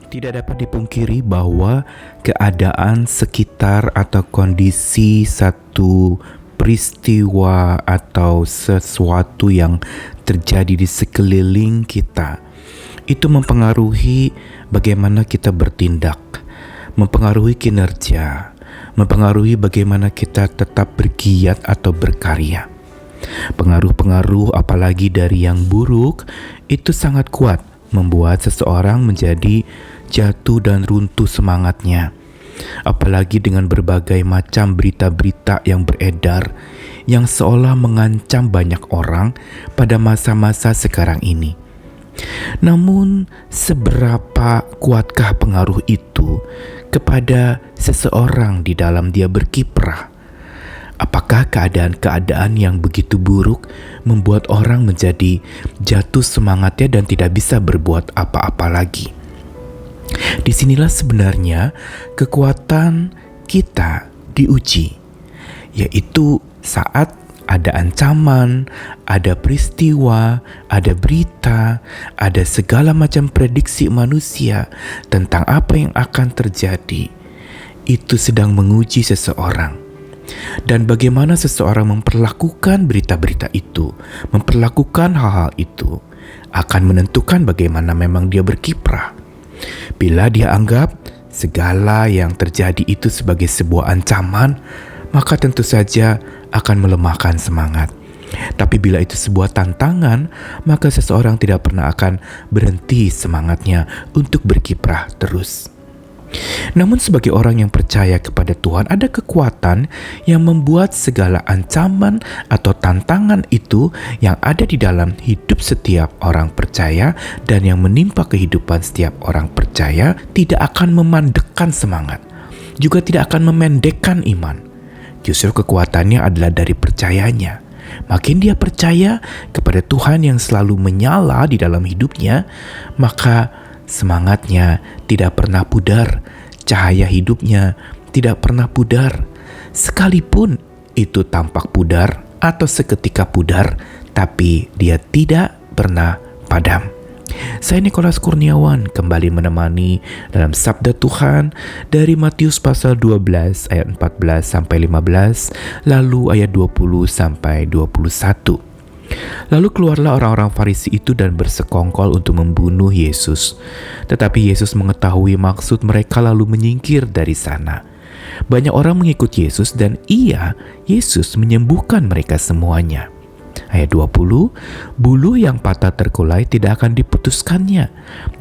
Tidak dapat dipungkiri bahwa keadaan sekitar atau kondisi satu peristiwa atau sesuatu yang terjadi di sekeliling kita itu mempengaruhi bagaimana kita bertindak, mempengaruhi kinerja, mempengaruhi bagaimana kita tetap bergiat atau berkarya. Pengaruh-pengaruh apalagi dari yang buruk itu sangat kuat membuat seseorang menjadi jatuh dan runtuh semangatnya. Apalagi dengan berbagai macam berita-berita yang beredar yang seolah mengancam banyak orang pada masa-masa sekarang ini. Namun, seberapa kuatkah pengaruh itu kepada seseorang di dalam dia berkiprah? Apakah keadaan-keadaan yang begitu buruk membuat orang menjadi jatuh semangatnya dan tidak bisa berbuat apa-apa lagi? Disinilah sebenarnya kekuatan kita diuji, yaitu saat ada ancaman, ada peristiwa, ada berita, ada segala macam prediksi manusia tentang apa yang akan terjadi. Itu sedang menguji seseorang. Dan bagaimana seseorang memperlakukan berita-berita itu, memperlakukan hal-hal itu, akan menentukan bagaimana memang dia berkiprah. Bila dia anggap segala yang terjadi itu sebagai sebuah ancaman, maka tentu saja akan melemahkan semangat. Tapi bila itu sebuah tantangan, maka seseorang tidak pernah akan berhenti semangatnya untuk berkiprah terus. Namun sebagai orang yang percaya kepada Tuhan, ada kekuatan yang membuat segala ancaman atau tantangan itu yang ada di dalam hidup setiap orang percaya dan yang menimpa kehidupan setiap orang percaya tidak akan memandekkan semangat, juga tidak akan memendekkan iman. Justru kekuatannya adalah dari percayanya. Makin dia percaya kepada Tuhan yang selalu menyala di dalam hidupnya, maka semangatnya tidak pernah pudar, cahaya hidupnya tidak pernah pudar. Sekalipun itu tampak pudar atau seketika pudar, tapi dia tidak pernah padam. Saya Nikolas Kurniawan kembali menemani dalam Sabda Tuhan dari Matius pasal 12 ayat 14 sampai 15, lalu ayat 20 sampai 21. Lalu keluarlah orang-orang Farisi itu dan bersekongkol untuk membunuh Yesus. Tetapi Yesus mengetahui maksud mereka lalu menyingkir dari sana. Banyak orang mengikut Yesus dan Yesus menyembuhkan mereka semuanya. Ayat 20, bulu yang patah terkulai tidak akan diputuskannya,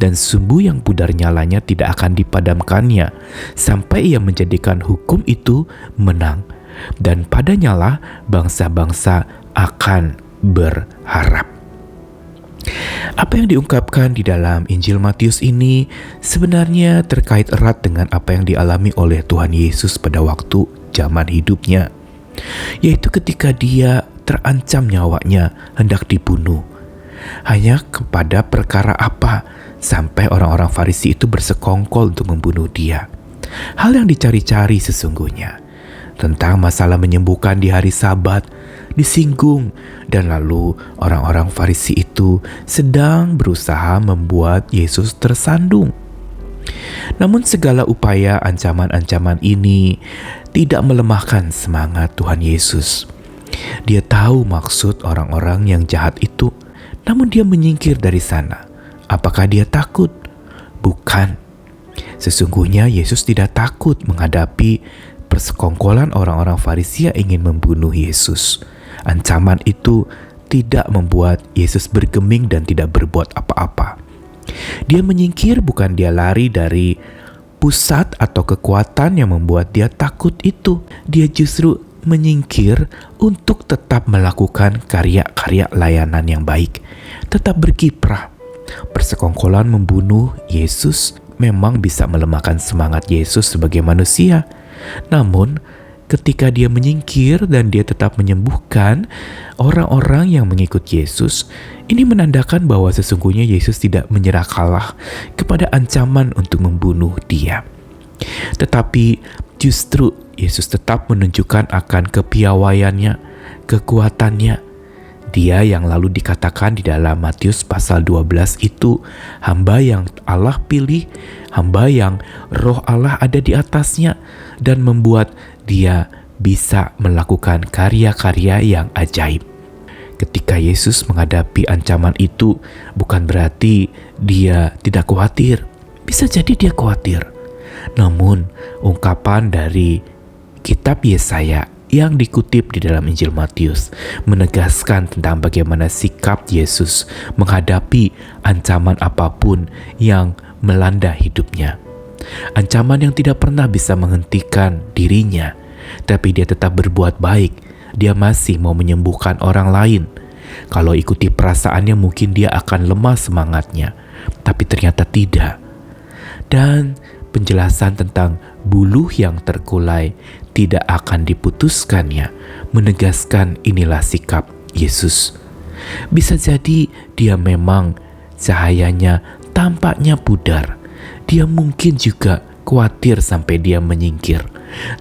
dan sumbu yang pudar nyalanya tidak akan dipadamkannya, sampai ia menjadikan hukum itu menang. Dan padanyalah bangsa-bangsa akan berharap. Apa yang diungkapkan di dalam Injil Matius ini sebenarnya terkait erat dengan apa yang dialami oleh Tuhan Yesus pada waktu zaman hidupnya, yaitu ketika dia terancam nyawanya hendak dibunuh. Hanya kepada perkara apa sampai orang-orang Farisi itu bersekongkol untuk membunuh dia? Hal yang dicari-cari sesungguhnya tentang masalah menyembuhkan di hari Sabat disinggung, dan lalu orang-orang Farisi itu sedang berusaha membuat Yesus tersandung. Namun segala upaya ancaman-ancaman ini tidak melemahkan semangat Tuhan Yesus. Dia tahu maksud orang-orang yang jahat itu, namun dia menyingkir dari sana. Apakah dia takut? Bukan. Sesungguhnya Yesus tidak takut menghadapi persekongkolan orang-orang Farisi yang ingin membunuh Yesus. Ancaman itu tidak membuat Yesus bergeming dan tidak berbuat apa-apa. Dia menyingkir, bukan dia lari dari pusat atau kekuatan yang membuat dia takut itu. Dia justru menyingkir untuk tetap melakukan karya-karya layanan yang baik, tetap berkiprah. Persekongkolan membunuh Yesus memang bisa melemahkan semangat Yesus sebagai manusia. Namun ketika dia menyingkir dan dia tetap menyembuhkan orang-orang yang mengikut Yesus, ini menandakan bahwa sesungguhnya Yesus tidak menyerah kalah kepada ancaman untuk membunuh dia. Tetapi justru Yesus tetap menunjukkan akan kepiawaiannya, kekuatannya. Dia yang lalu dikatakan di dalam Matius pasal 12 itu hamba yang Allah pilih, hamba yang roh Allah ada di atasnya dan membuat dia bisa melakukan karya-karya yang ajaib. Ketika Yesus menghadapi ancaman itu, bukan berarti dia tidak khawatir. Bisa jadi dia khawatir. Namun, ungkapan dari kitab Yesaya yang dikutip di dalam Injil Matius menegaskan tentang bagaimana sikap Yesus menghadapi ancaman apapun yang melanda hidupnya. Ancaman yang tidak pernah bisa menghentikan dirinya, tapi dia tetap berbuat baik. Dia masih mau menyembuhkan orang lain. Kalau ikuti perasaannya mungkin dia akan lemah semangatnya, tapi ternyata tidak. Dan penjelasan tentang buluh yang terkulai tidak akan diputuskannya menegaskan inilah sikap Yesus. Bisa jadi dia memang cahayanya tampaknya pudar. Dia mungkin juga khawatir sampai dia menyingkir.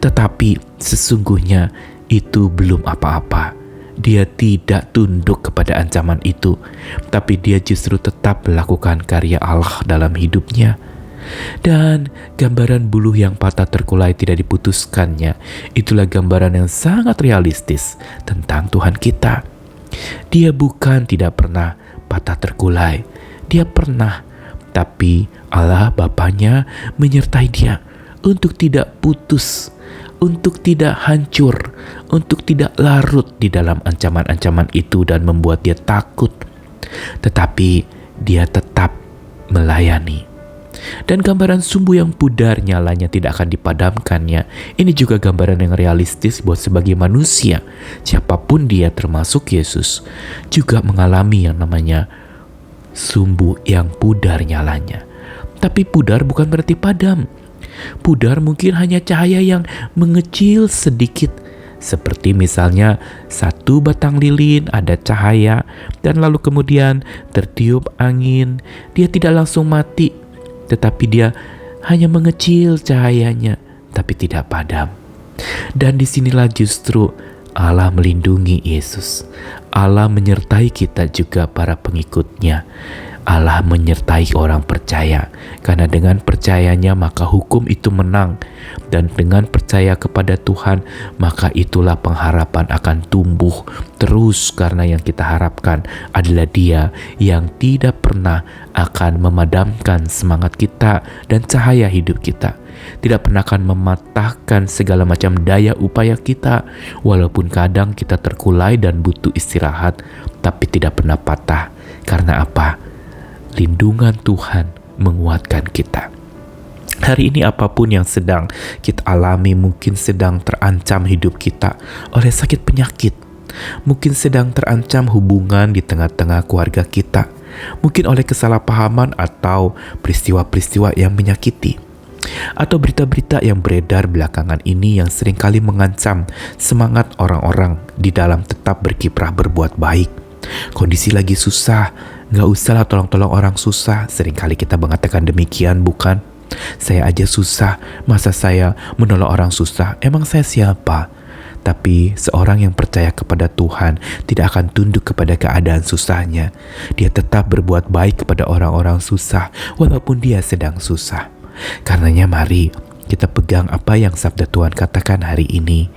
Tetapi sesungguhnya itu belum apa-apa. Dia tidak tunduk kepada ancaman itu, tapi dia justru tetap melakukan karya Allah dalam hidupnya. Dan gambaran buluh yang patah terkulai tidak diputuskannya, itulah gambaran yang sangat realistis tentang Tuhan kita. Dia bukan tidak pernah patah terkulai, dia pernah, tapi Allah Bapanya menyertai dia untuk tidak putus, untuk tidak hancur, untuk tidak larut di dalam ancaman-ancaman itu dan membuat dia takut. Tetapi dia tetap melayani. Dan gambaran sumbu yang pudar nyalanya tidak akan dipadamkannya. Ini juga gambaran yang realistis buat sebagai manusia. Siapapun dia termasuk Yesus juga mengalami yang namanya sumbu yang pudar nyalanya. Tapi pudar bukan berarti padam. Pudar mungkin hanya cahaya yang mengecil sedikit. Seperti misalnya satu batang lilin ada cahaya dan lalu kemudian tertiup angin. Dia tidak langsung mati, tetapi dia hanya mengecil cahayanya, tapi tidak padam. Dan disinilah justru Allah melindungi Yesus. Allah menyertai kita juga para pengikutnya. Allah menyertai orang percaya, karena dengan percayanya maka hukum itu menang. Dan dengan percaya kepada Tuhan, maka itulah pengharapan akan tumbuh terus, karena yang kita harapkan adalah Dia yang tidak pernah akan memadamkan semangat kita dan cahaya hidup kita. Tidak pernah akan mematahkan segala macam daya upaya kita, walaupun kadang kita terkulai dan butuh istirahat, tapi tidak pernah patah. Karena apa? Lindungan Tuhan menguatkan kita. Hari ini apapun yang sedang kita alami, mungkin sedang terancam hidup kita oleh sakit penyakit, mungkin sedang terancam hubungan di tengah-tengah keluarga kita, mungkin oleh kesalahpahaman atau peristiwa-peristiwa yang menyakiti, atau berita-berita yang beredar belakangan ini yang seringkali mengancam semangat orang-orang di dalam tetap berkiprah berbuat baik. Kondisi lagi susah, gak usahlah tolong-tolong orang susah. Seringkali kita mengatakan demikian, bukan? Saya aja susah, masa saya menolong orang susah? Emang saya siapa? Tapi seorang yang percaya kepada Tuhan tidak akan tunduk kepada keadaan susahnya. Dia tetap berbuat baik kepada orang-orang susah, walaupun dia sedang susah. Karenanya mari kita pegang apa yang sabda Tuhan katakan hari ini.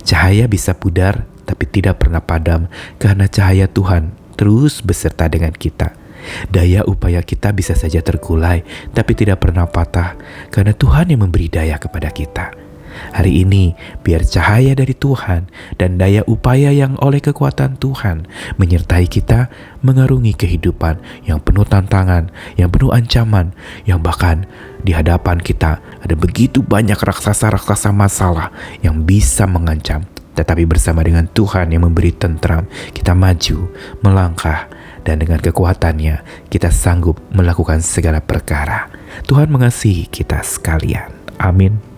Cahaya bisa pudar, tapi tidak pernah padam, karena cahaya Tuhan terus beserta dengan kita. Daya upaya kita bisa saja terkulai, tapi tidak pernah patah, karena Tuhan yang memberi daya kepada kita. Hari ini, biar cahaya dari Tuhan dan daya upaya yang oleh kekuatan Tuhan menyertai kita mengarungi kehidupan yang penuh tantangan, yang penuh ancaman, yang bahkan di hadapan kita ada begitu banyak raksasa-raksasa masalah yang bisa mengancam. Tetapi bersama dengan Tuhan yang memberi tentram, kita maju, melangkah, dan dengan kekuatannya kita sanggup melakukan segala perkara. Tuhan mengasihi kita sekalian. Amin.